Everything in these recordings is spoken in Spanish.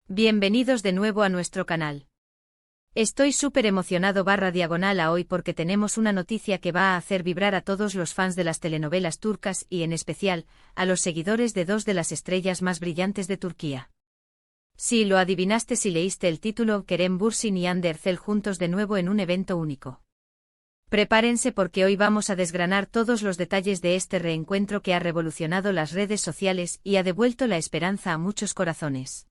Bienvenidos de nuevo a nuestro canal. Estoy súper emocionado /diagonal a hoy porque tenemos una noticia que va a hacer vibrar a todos los fans de las telenovelas turcas y en especial, a los seguidores de dos de las estrellas más brillantes de Turquía. Sí, lo adivinaste si leíste el título, Kerem Bürsin y Hande Erçel juntos de nuevo en un evento único. Prepárense porque hoy vamos a desgranar todos los detalles de este reencuentro que ha revolucionado las redes sociales y ha devuelto la esperanza a muchos corazones.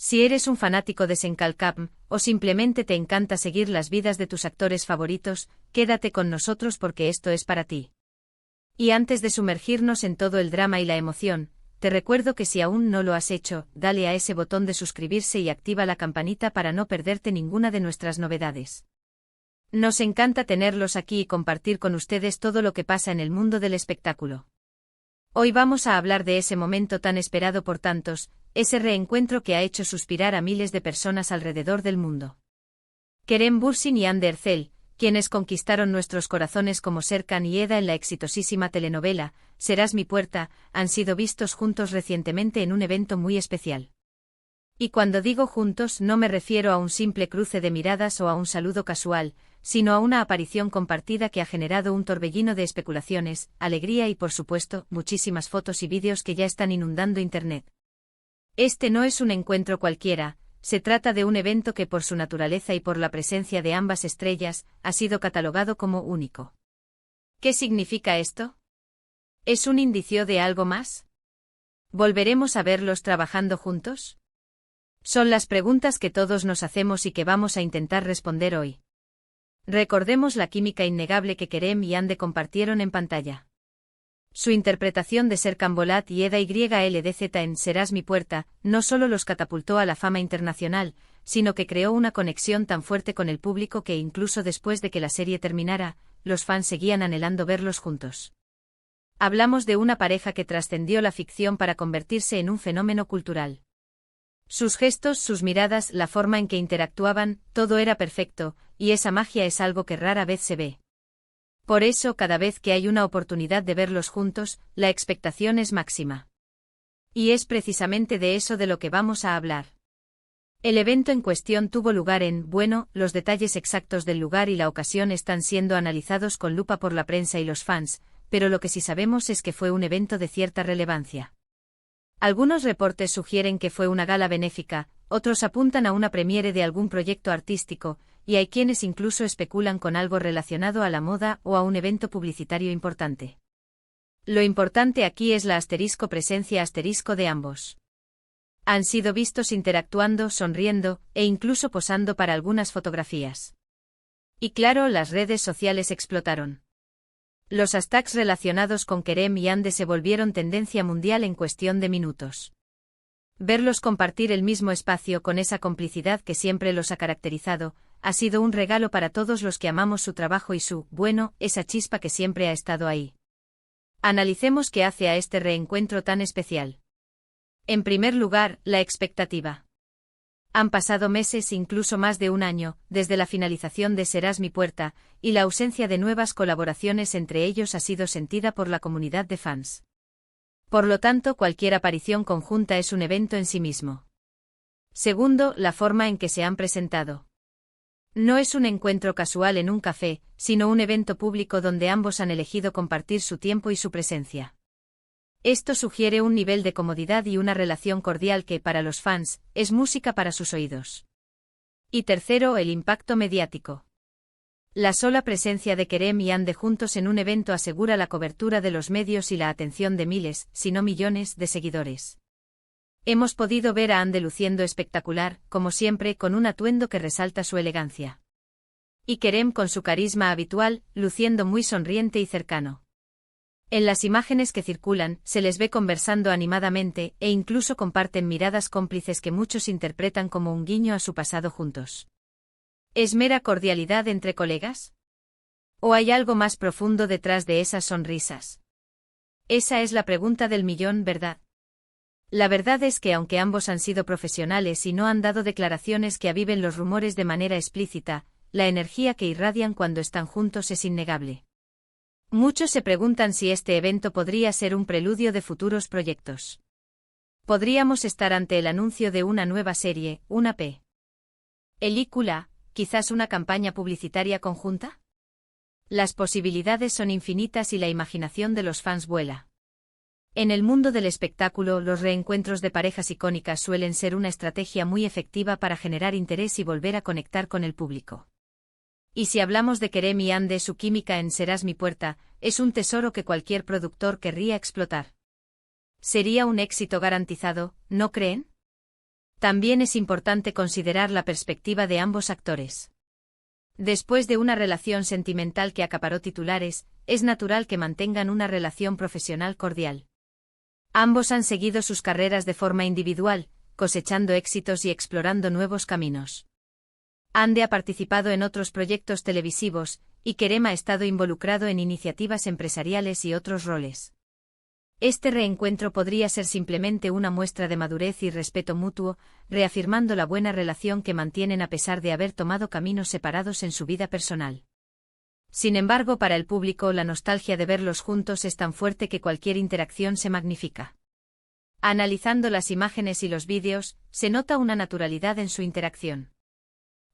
Si eres un fanático de Sencalcam, o simplemente te encanta seguir las vidas de tus actores favoritos, quédate con nosotros porque esto es para ti. Y antes de sumergirnos en todo el drama y la emoción, te recuerdo que si aún no lo has hecho, dale a ese botón de suscribirse y activa la campanita para no perderte ninguna de nuestras novedades. Nos encanta tenerlos aquí y compartir con ustedes todo lo que pasa en el mundo del espectáculo. Hoy vamos a hablar de ese momento tan esperado por tantos, ese reencuentro que ha hecho suspirar a miles de personas alrededor del mundo. Kerem Bürsin y Hande Erçel, quienes conquistaron nuestros corazones como Serkan y Eda en la exitosísima telenovela Serás mi puerta, han sido vistos juntos recientemente en un evento muy especial. Y cuando digo juntos no me refiero a un simple cruce de miradas o a un saludo casual, sino a una aparición compartida que ha generado un torbellino de especulaciones, alegría y por supuesto, muchísimas fotos y vídeos que ya están inundando Internet. Este no es un encuentro cualquiera, se trata de un evento que por su naturaleza y por la presencia de ambas estrellas, ha sido catalogado como único. ¿Qué significa esto? ¿Es un indicio de algo más? ¿Volveremos a verlos trabajando juntos? Son las preguntas que todos nos hacemos y que vamos a intentar responder hoy. Recordemos la química innegable que Kerem y Hande compartieron en pantalla. Su interpretación de Serkan Bolat y Eda YLDZ en Serás mi puerta, no solo los catapultó a la fama internacional, sino que creó una conexión tan fuerte con el público que incluso después de que la serie terminara, los fans seguían anhelando verlos juntos. Hablamos de una pareja que trascendió la ficción para convertirse en un fenómeno cultural. Sus gestos, sus miradas, la forma en que interactuaban, todo era perfecto, y esa magia es algo que rara vez se ve. Por eso, cada vez que hay una oportunidad de verlos juntos, la expectación es máxima. Y es precisamente de eso de lo que vamos a hablar. El evento en cuestión tuvo lugar los detalles exactos del lugar y la ocasión están siendo analizados con lupa por la prensa y los fans, pero lo que sí sabemos es que fue un evento de cierta relevancia. Algunos reportes sugieren que fue una gala benéfica, otros apuntan a una premiere de algún proyecto artístico, y hay quienes incluso especulan con algo relacionado a la moda o a un evento publicitario importante. Lo importante aquí es la presencia de ambos. Han sido vistos interactuando, sonriendo, e incluso posando para algunas fotografías. Y claro, las redes sociales explotaron. Los hashtags relacionados con Kerem y Hande se volvieron tendencia mundial en cuestión de minutos. Verlos compartir el mismo espacio con esa complicidad que siempre los ha caracterizado, ha sido un regalo para todos los que amamos su trabajo y esa chispa que siempre ha estado ahí. Analicemos qué hace a este reencuentro tan especial. En primer lugar, la expectativa. Han pasado meses, incluso más de un año, desde la finalización de Serás mi puerta, y la ausencia de nuevas colaboraciones entre ellos ha sido sentida por la comunidad de fans. Por lo tanto, cualquier aparición conjunta es un evento en sí mismo. Segundo, la forma en que se han presentado. No es un encuentro casual en un café, sino un evento público donde ambos han elegido compartir su tiempo y su presencia. Esto sugiere un nivel de comodidad y una relación cordial que, para los fans, es música para sus oídos. Y tercero, el impacto mediático. La sola presencia de Kerem y Hande juntos en un evento asegura la cobertura de los medios y la atención de miles, si no millones, de seguidores. Hemos podido ver a Hande luciendo espectacular, como siempre, con un atuendo que resalta su elegancia. Y Kerem con su carisma habitual, luciendo muy sonriente y cercano. En las imágenes que circulan, se les ve conversando animadamente, e incluso comparten miradas cómplices que muchos interpretan como un guiño a su pasado juntos. ¿Es mera cordialidad entre colegas? ¿O hay algo más profundo detrás de esas sonrisas? Esa es la pregunta del millón, ¿verdad? La verdad es que aunque ambos han sido profesionales y no han dado declaraciones que aviven los rumores de manera explícita, la energía que irradian cuando están juntos es innegable. Muchos se preguntan si este evento podría ser un preludio de futuros proyectos. Podríamos estar ante el anuncio de una nueva serie, una película, quizás una campaña publicitaria conjunta. Las posibilidades son infinitas y la imaginación de los fans vuela. En el mundo del espectáculo, los reencuentros de parejas icónicas suelen ser una estrategia muy efectiva para generar interés y volver a conectar con el público. Y si hablamos de Kerem y Hande, su química en Serás mi puerta, es un tesoro que cualquier productor querría explotar. Sería un éxito garantizado, ¿no creen? También es importante considerar la perspectiva de ambos actores. Después de una relación sentimental que acaparó titulares, es natural que mantengan una relación profesional cordial. Ambos han seguido sus carreras de forma individual, cosechando éxitos y explorando nuevos caminos. Hande ha participado en otros proyectos televisivos, y Kerem ha estado involucrado en iniciativas empresariales y otros roles. Este reencuentro podría ser simplemente una muestra de madurez y respeto mutuo, reafirmando la buena relación que mantienen a pesar de haber tomado caminos separados en su vida personal. Sin embargo, para el público, la nostalgia de verlos juntos es tan fuerte que cualquier interacción se magnifica. Analizando las imágenes y los vídeos, se nota una naturalidad en su interacción.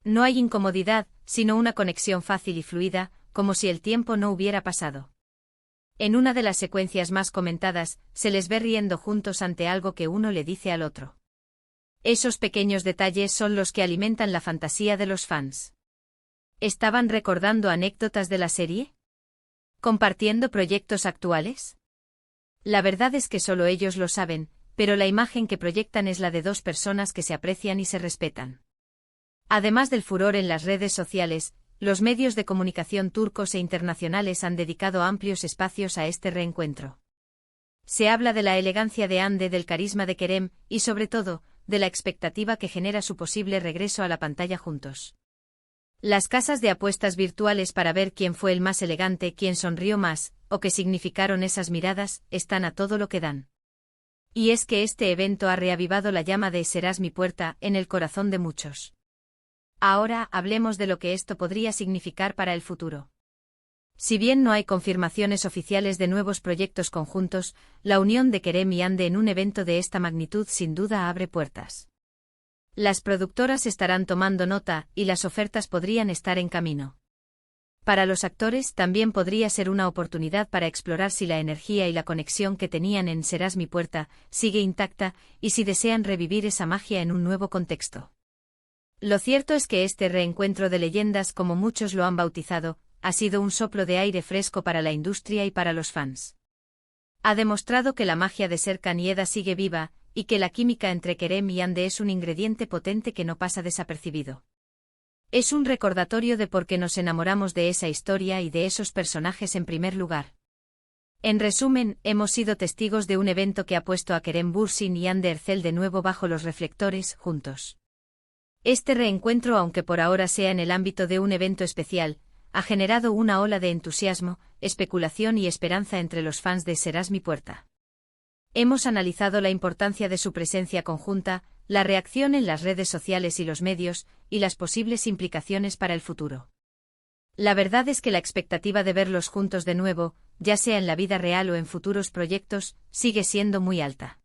No hay incomodidad, sino una conexión fácil y fluida, como si el tiempo no hubiera pasado. En una de las secuencias más comentadas, se les ve riendo juntos ante algo que uno le dice al otro. Esos pequeños detalles son los que alimentan la fantasía de los fans. ¿Estaban recordando anécdotas de la serie? ¿Compartiendo proyectos actuales? La verdad es que solo ellos lo saben, pero la imagen que proyectan es la de dos personas que se aprecian y se respetan. Además del furor en las redes sociales, los medios de comunicación turcos e internacionales han dedicado amplios espacios a este reencuentro. Se habla de la elegancia de Hande, del carisma de Kerem, y sobre todo, de la expectativa que genera su posible regreso a la pantalla juntos. Las casas de apuestas virtuales para ver quién fue el más elegante, quién sonrió más, o qué significaron esas miradas, están a todo lo que dan. Y es que este evento ha reavivado la llama de Serás mi puerta en el corazón de muchos. Ahora hablemos de lo que esto podría significar para el futuro. Si bien no hay confirmaciones oficiales de nuevos proyectos conjuntos, la unión de Kerem y Hande en un evento de esta magnitud sin duda abre puertas. Las productoras estarán tomando nota y las ofertas podrían estar en camino. Para los actores también podría ser una oportunidad para explorar si la energía y la conexión que tenían en Serás mi puerta sigue intacta y si desean revivir esa magia en un nuevo contexto. Lo cierto es que este reencuentro de leyendas, como muchos lo han bautizado, ha sido un soplo de aire fresco para la industria y para los fans. Ha demostrado que la magia de Serkan Yeda sigue viva, y que la química entre Kerem y Hande es un ingrediente potente que no pasa desapercibido. Es un recordatorio de por qué nos enamoramos de esa historia y de esos personajes en primer lugar. En resumen, hemos sido testigos de un evento que ha puesto a Kerem Bürsin y Hande Erçel de nuevo bajo los reflectores, juntos. Este reencuentro, aunque por ahora sea en el ámbito de un evento especial, ha generado una ola de entusiasmo, especulación y esperanza entre los fans de Serás mi puerta. Hemos analizado la importancia de su presencia conjunta, la reacción en las redes sociales y los medios, y las posibles implicaciones para el futuro. La verdad es que la expectativa de verlos juntos de nuevo, ya sea en la vida real o en futuros proyectos, sigue siendo muy alta.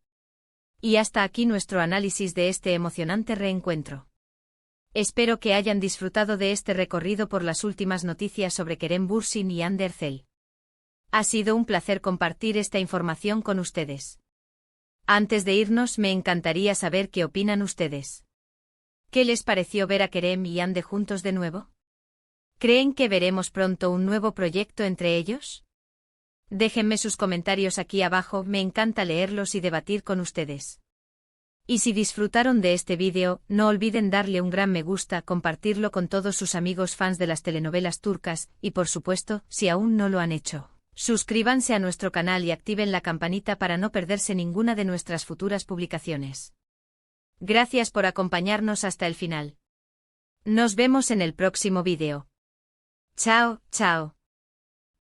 Y hasta aquí nuestro análisis de este emocionante reencuentro. Espero que hayan disfrutado de este recorrido por las últimas noticias sobre Kerem Bürsin y Hande Erçel. Ha sido un placer compartir esta información con ustedes. Antes de irnos, me encantaría saber qué opinan ustedes. ¿Qué les pareció ver a Kerem y Hande juntos de nuevo? ¿Creen que veremos pronto un nuevo proyecto entre ellos? Déjenme sus comentarios aquí abajo, me encanta leerlos y debatir con ustedes. Y si disfrutaron de este vídeo, no olviden darle un gran me gusta, compartirlo con todos sus amigos fans de las telenovelas turcas, y por supuesto, si aún no lo han hecho, suscríbanse a nuestro canal y activen la campanita para no perderse ninguna de nuestras futuras publicaciones. Gracias por acompañarnos hasta el final. Nos vemos en el próximo vídeo. Chao, chao.